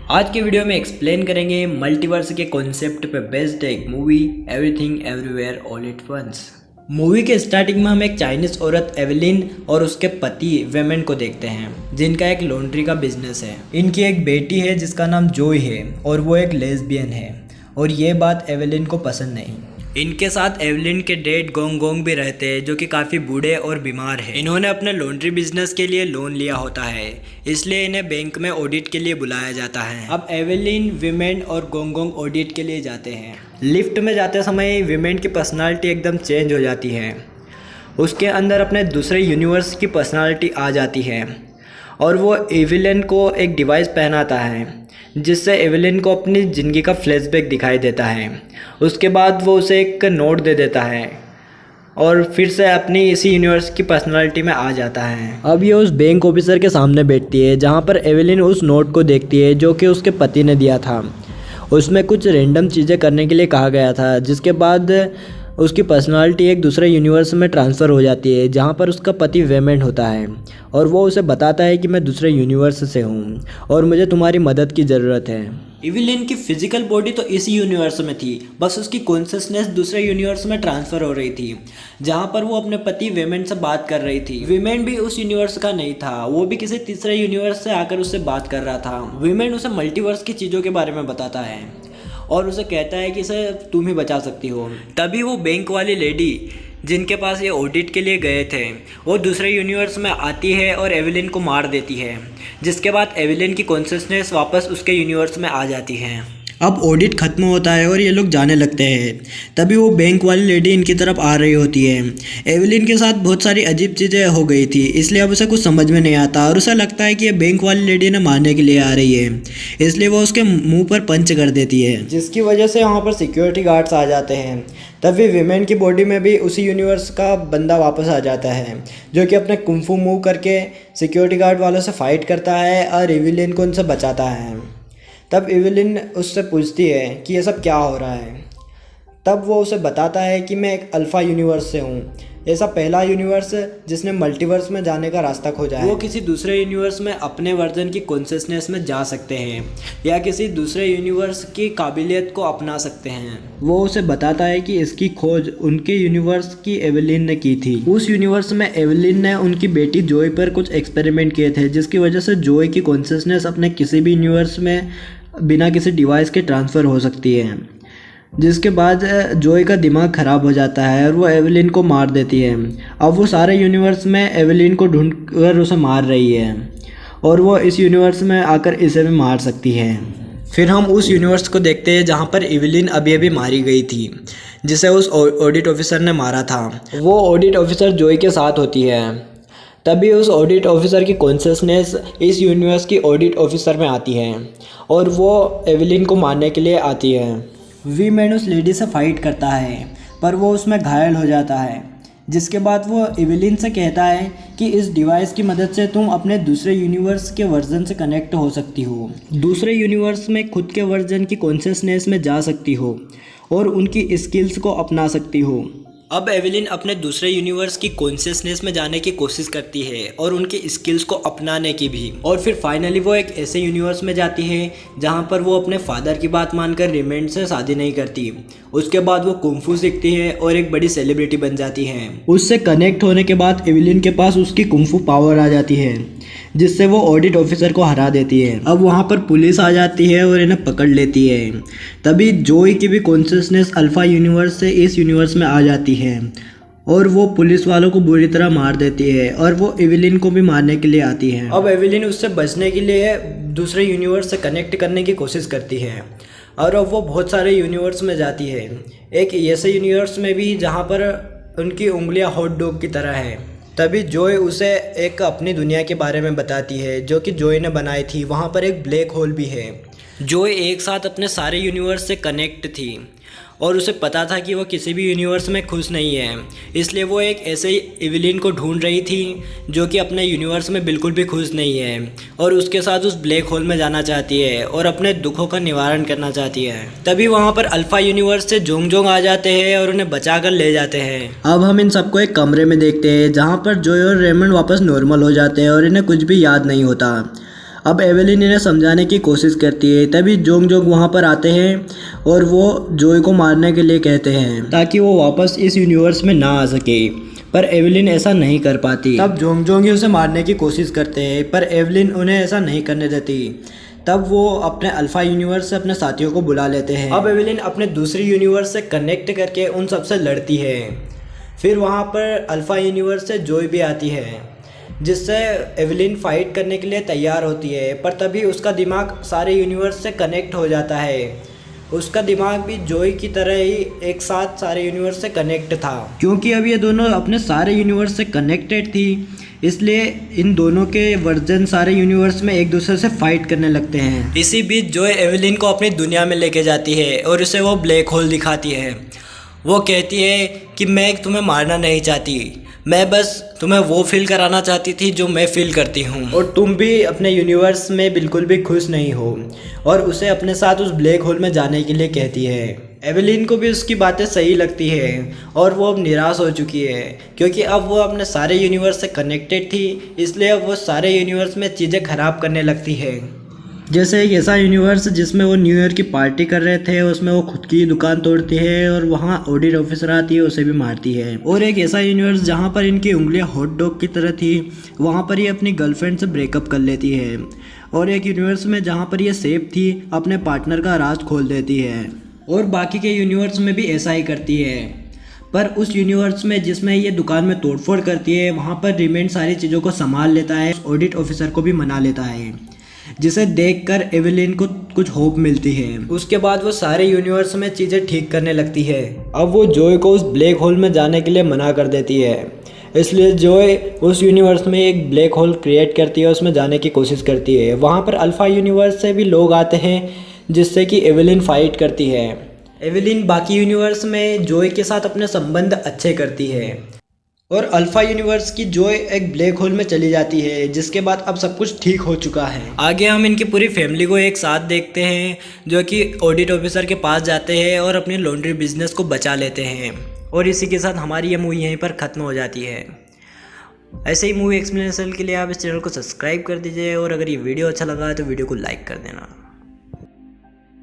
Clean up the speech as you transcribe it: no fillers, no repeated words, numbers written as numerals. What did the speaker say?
आज के वीडियो में एक्सप्लेन करेंगे मल्टीवर्स के कॉन्सेप्ट पे बेस्ड एक movie Everything Everywhere All at Once. Movie के स्टार्टिंग में हम एक चाइनीज औरत एवेलिन और उसके पति वेमेन को देखते हैं जिनका एक लॉन्ड्री का बिजनेस है। इनकी एक बेटी है जिसका नाम जोय है और वो एक लेस्बियन है और ये बात एवेलिन को पसंद नहीं। इनके साथ एवेलिन के डैड गोंग गोंग भी रहते हैं जो कि काफ़ी बूढ़े और बीमार हैं। इन्होंने अपने लॉन्ड्री बिजनेस के लिए लोन लिया होता है, इसलिए इन्हें बैंक में ऑडिट के लिए बुलाया जाता है। अब एवेलिन, विमेन और गोंग गोंग ऑडिट के लिए जाते हैं। लिफ्ट में जाते समय विमेन की पर्सनालिटी एकदम चेंज हो जाती है। उसके अंदर अपने दूसरे यूनिवर्स की पर्सनालिटी आ जाती है और वो एवेलिन को एक डिवाइस पहनाता है जिससे एवेलिन को अपनी ज़िंदगी का फ्लैशबैक दिखाई देता है। उसके बाद वो उसे एक नोट दे देता है और फिर से अपनी इसी यूनिवर्स की पर्सनालिटी में आ जाता है। अब ये उस बैंक ऑफिसर के सामने बैठती है जहाँ पर एवेलिन उस नोट को देखती है जो कि उसके पति ने दिया था। उसमें कुछ रैंडम चीज़ें करने के लिए कहा गया था, जिसके बाद उसकी पर्सनालिटी एक दूसरे यूनिवर्स में ट्रांसफ़र हो जाती है जहाँ पर उसका पति वेमेंट होता है और वो उसे बताता है कि मैं दूसरे यूनिवर्स से हूँ और मुझे तुम्हारी मदद की ज़रूरत है। एवेलिन की फिजिकल बॉडी तो इसी यूनिवर्स में थी, बस उसकी कॉन्शियसनेस दूसरे यूनिवर्स में ट्रांसफ़र हो रही थी जहाँ पर वो अपने पति वेमेंट से बात कर रही थी। वेमेंट भी उस यूनिवर्स का नहीं था, वो भी किसी तीसरे यूनिवर्स से आकर उससे बात कर रहा था। वेमेंट उसे मल्टीवर्स की चीज़ों के बारे में बताता है और उसे कहता है कि इसे तुम ही बचा सकती हो। तभी वो बैंक वाली लेडी जिनके पास ये ऑडिट के लिए गए थे वो दूसरे यूनिवर्स में आती है और एवेलिन को मार देती है, जिसके बाद एवेलिन की कॉन्शियसनेस वापस उसके यूनिवर्स में आ जाती है। अब ऑडिट ख़त्म होता है और ये लोग जाने लगते हैं। तभी वो बैंक वाली लेडी इनकी तरफ आ रही होती है। एवेलिन के साथ बहुत सारी अजीब चीज़ें हो गई थी, इसलिए अब उसे कुछ समझ में नहीं आता और उसे लगता है कि ये बैंक वाली लेडी ने मारने के लिए आ रही है, इसलिए वो उसके मुंह पर पंच कर देती है, जिसकी वजह से वहाँ पर सिक्योरिटी गार्ड्स आ जाते हैं। तभी विमेन की बॉडी में भी उसी यूनिवर्स का बंदा वापस आ जाता है जो कि अपने कुंफू मूव करके सिक्योरिटी गार्ड वालों से फाइट करता है और एवेलिन को उनसे बचाता है। तब एवेलिन उससे पूछती है कि ये सब क्या हो रहा है। तब वो उसे बताता है कि मैं एक अल्फ़ा यूनिवर्स से हूँ, ऐसा पहला यूनिवर्स जिसने मल्टीवर्स में जाने का रास्ता खोजा है। वो किसी दूसरे यूनिवर्स में अपने वर्जन की कॉन्शियसनेस में जा सकते हैं या किसी दूसरे यूनिवर्स की काबिलियत को अपना सकते हैं। वो उसे बताता है कि इसकी खोज उनके यूनिवर्स की एवेलिन ने की थी। उस यूनिवर्स में एवेलिन ने उनकी बेटी जोय पर कुछ एक्सपेरिमेंट किए थे, जिसकी वजह से जोय की कॉन्शियसनेस अपने किसी भी यूनिवर्स में बिना किसी डिवाइस के ट्रांसफ़र हो सकती है, जिसके बाद जोय का दिमाग ख़राब हो जाता है और वो एवेलिन को मार देती है। अब वो सारे यूनिवर्स में एवेलिन को ढूंढकर उसे मार रही है और वो इस यूनिवर्स में आकर इसे भी मार सकती है। फिर हम उस यूनिवर्स को देखते हैं जहाँ पर एवेलिन अभी अभी मारी गई थी, जिसे उस ऑडिट ऑफिसर ने मारा था। वो ऑडिट ऑफिसर जोय के साथ होती है। तभी उस ऑडिट ऑफिसर की कॉन्शियसनेस इस यूनिवर्स की ऑडिट ऑफिसर में आती है और वो एवेलिन को मारने के लिए आती है। वीमेन उस लेडी से फाइट करता है पर वो उसमें घायल हो जाता है, जिसके बाद वो एवेलिन से कहता है कि इस डिवाइस की मदद से तुम अपने दूसरे यूनिवर्स के वर्जन से कनेक्ट हो सकती हो, दूसरे यूनिवर्स में खुद के वर्जन की कॉन्शियसनेस में जा सकती हो और उनकी स्किल्स को अपना सकती हो। अब एवेलिन अपने दूसरे यूनिवर्स की कॉन्शियसनेस में जाने की कोशिश करती है और उनकी स्किल्स को अपनाने की भी, और फिर फाइनली वो एक ऐसे यूनिवर्स में जाती है जहां पर वो अपने फादर की बात मानकर रिमेंड से शादी नहीं करती। उसके बाद वो कुंफू सीखती है और एक बड़ी सेलिब्रिटी बन जाती है। उससे कनेक्ट होने के बाद एवेलिन के पास उसकी कुंफू पावर आ जाती है, जिससे वो ऑडिट ऑफिसर को हरा देती है। अब वहाँ पर पुलिस आ जाती है और इन्हें पकड़ लेती है। तभी जोय की भी कॉन्शियसनेस अल्फ़ा यूनिवर्स से इस यूनिवर्स में आ जाती है और वो पुलिस वालों को बुरी तरह मार देती है और वो एवेलिन को भी मारने के लिए आती है। अब एवेलिन उससे बचने के लिए दूसरे यूनिवर्स से कनेक्ट करने की कोशिश करती है और अब वो बहुत सारे यूनिवर्स में जाती है। एक ऐसे यूनिवर्स में भी जहाँ पर उनकी उंगलियाँ हॉट डॉग की तरह है। तभी जोय उसे एक अपनी दुनिया के बारे में बताती है जो कि जोय ने बनाई थी। वहाँ पर एक ब्लैक होल भी है। जोय एक साथ अपने सारे यूनिवर्स से कनेक्ट थी और उसे पता था कि वो किसी भी यूनिवर्स में खुश नहीं है, इसलिए वो एक ऐसे एवेलिन को ढूंढ रही थी जो कि अपने यूनिवर्स में बिल्कुल भी खुश नहीं है और उसके साथ उस ब्लैक होल में जाना चाहती है और अपने दुखों का निवारण करना चाहती है। तभी वहाँ पर अल्फ़ा यूनिवर्स से जोंग जोंग आ जाते हैं और उन्हें बचा कर ले जाते हैं। अब हम इन सबको एक कमरे में देखते हैं जहाँ पर जोय और रेमंड वापस नॉर्मल हो जाते हैं और इन्हें कुछ भी याद नहीं होता। अब एवेलिन इन्हें समझाने की कोशिश करती है, तभी जोंग जोंग वहाँ पर आते हैं और वो जोय को मारने के लिए कहते हैं ताकि वो वापस इस यूनिवर्स में ना आ सके, पर एवेलिन ऐसा नहीं कर पाती। तब जोंग जोंग ही उसे मारने की कोशिश करते हैं, पर एवेलिन उन्हें ऐसा नहीं करने देती। तब वो अपने अल्फा यूनिवर्स से अपने साथियों को बुला लेते हैं। अब एवेलिन अपने दूसरी यूनिवर्स से कनेक्ट करके उन सबसे लड़ती है। फिर वहाँ पर अल्फा यूनिवर्स से जोय भी आती है, जिससे एवेलिन फाइट करने के लिए तैयार होती है, पर तभी उसका दिमाग सारे यूनिवर्स से कनेक्ट हो जाता है। उसका दिमाग भी जोय की तरह ही एक साथ सारे यूनिवर्स से कनेक्ट था। क्योंकि अब ये दोनों अपने सारे यूनिवर्स से कनेक्टेड थी, इसलिए इन दोनों के वर्जन सारे यूनिवर्स में एक दूसरे से फाइट करने लगते हैं। इसी बीच जोय एवेलिन को अपनी दुनिया में लेके जाती है और उसे वो ब्लैक होल दिखाती है। वो कहती है कि मैं तुम्हें मारना नहीं चाहती, मैं बस तुम्हें वो फील कराना चाहती थी जो मैं फील करती हूँ, और तुम भी अपने यूनिवर्स में बिल्कुल भी खुश नहीं हो, और उसे अपने साथ उस ब्लैक होल में जाने के लिए कहती है। एवेलिन को भी उसकी बातें सही लगती है और वो अब निराश हो चुकी है, क्योंकि अब वो अपने सारे यूनिवर्स से कनेक्टेड थी, इसलिए अब वो सारे यूनिवर्स में चीज़ें ख़राब करने लगती है। जैसे एक ऐसा यूनिवर्स जिसमें वो न्यू ईयर की पार्टी कर रहे थे, उसमें वो खुद की दुकान तोड़ती है और वहाँ ऑडिट ऑफिसर आती है, उसे भी मारती है। और एक ऐसा यूनिवर्स जहाँ पर इनकी उंगलियाँ हॉट डॉग की तरह थी, वहाँ पर ये अपनी गर्लफ्रेंड से ब्रेकअप कर लेती है। और एक यूनिवर्स में जहाँ पर ये सेफ थी, अपने पार्टनर का राज खोल देती है। और बाकी के यूनिवर्स में भी ऐसा ही करती है, पर उस यूनिवर्स में जिसमें ये दुकान में तोड़फोड़ करती है, वहाँ पर रिमेन सारी चीज़ों को संभाल लेता है, ऑडिट ऑफिसर को भी मना लेता है, जिसे देखकर एवेलिन को कुछ होप मिलती है। उसके बाद वो सारे यूनिवर्स में चीज़ें ठीक करने लगती है। अब वो जोय को उस ब्लैक होल में जाने के लिए मना कर देती है, इसलिए जोय उस यूनिवर्स में एक ब्लैक होल क्रिएट करती है, उसमें जाने की कोशिश करती है। वहाँ पर अल्फा यूनिवर्स से भी लोग आते हैं, जिससे कि एवेलिन फाइट करती है। एवेलिन बाकी यूनिवर्स में जोय के साथ अपने संबंध अच्छे करती है, और अल्फा यूनिवर्स की जोय एक ब्लैक होल में चली जाती है, जिसके बाद अब सब कुछ ठीक हो चुका है। आगे हम इनकी पूरी फैमिली को एक साथ देखते हैं, जो कि ऑडिट ऑफिसर के पास जाते हैं और अपनी लॉन्ड्री बिजनेस को बचा लेते हैं। और इसी के साथ हमारी ये मूवी यहीं पर ख़त्म हो जाती है। ऐसे ही मूवी एक्सप्लेनेशन के लिए आप इस चैनल को सब्सक्राइब कर दीजिए, और अगर ये वीडियो अच्छा लगा तो वीडियो को लाइक कर देना।